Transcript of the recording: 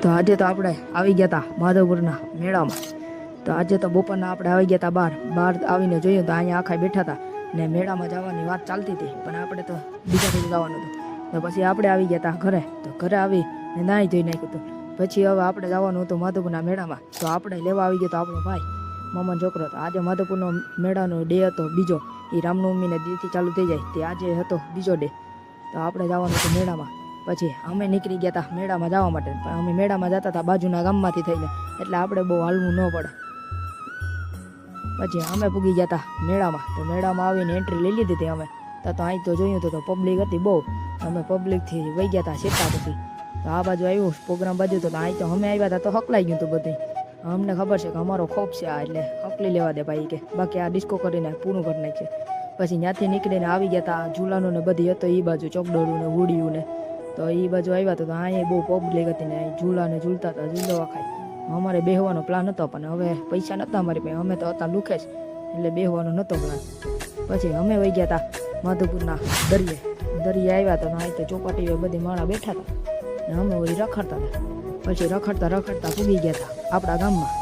તો આજે તો આપણે આવી ગયા હતા માધવપુરના મેળામાં. તો આજે તો બપોરના આપણે આવી ગયા હતા બહાર આવીને જોઈએ તો અહીંયા આખા બેઠા હતા ને મેળામાં જવાની વાત ચાલતી હતી, પણ આપણે તો બીજા દિવસે જવાનું હતું. તો પછી આપણે આવી ગયા હતા ઘરે. તો ઘરે આવી ને નાહી ધોઈ નાખ્યું હતું. પછી હવે આપણે જવાનું હતું માધવપુરના મેળામાં. તો આપણે લેવા આવી ગયો તો આપણો ભાઈ મામાનો છોકરો હતો. આજે માધવપુરનો મેળાનો ડે હતો બીજો, એ રામનવમીને દીથી ચાલુ થઈ જાય તે આજે હતો બીજો ડે. તો આપણે જવાનું હતું મેળામાં. પછી અમે નીકળી ગયા હતા મેળામાં જવા માટે, પણ અમે મેળામાં જતા હતા બાજુના ગામમાંથી થઈને, એટલે આપણે બહુ હાલવું ન પડે. પછી અમે પૂગી ગયા હતા મેળામાં. તો મેળામાં આવીને એન્ટ્રી લઈ લીધી હતી અમે. તો અહીં તો જોયું તો પબ્લિક હતી બહુ. અમે પબ્લિકથી વહી ગયા હતા શેતા પછી. તો આ બાજુ આવ્યું પ્રોગ્રામ બાજુ તો અહીં તો અમે આવ્યા હતા તો હકલાઈ ગયું હતું બધું. અમને ખબર છે કે અમારો ખોફ છે આ, એટલે હકલી લેવા દે ભાઈ કે, બાકી આ ડિસ્કો કરીને પૂરું કરી નાખશે. પછી ત્યાંથી નીકળીને આવી ગયા હતા ઝૂલાનું ને બધી હતો એ બાજુ, ચોકડોળું ને હુડિયું ને. તો એ બાજુ આવ્યા તો અહીંયા બહુ પબ્લિક હતી ને અહીં ઝૂલાને ઝૂલતા હતા, ઝૂલો ખાય. અમારે બેહવાનો પ્લાન હતો, પણ હવે પૈસા નહોતા અમારી પાસે, અમે તો હતા લુખે જ, એટલે બેહવાનો નહોતો પ્લાન. પછી અમે વહી ગયા હતા માધવપુરના દરિયે આવ્યા તો અહીં તો ચોપાટીઓ બધી માણા બેઠા હતા ને અમે વળી રખડતા હતા. પછી રખડતા પૂગી ગયા હતા આપણા ગામમાં.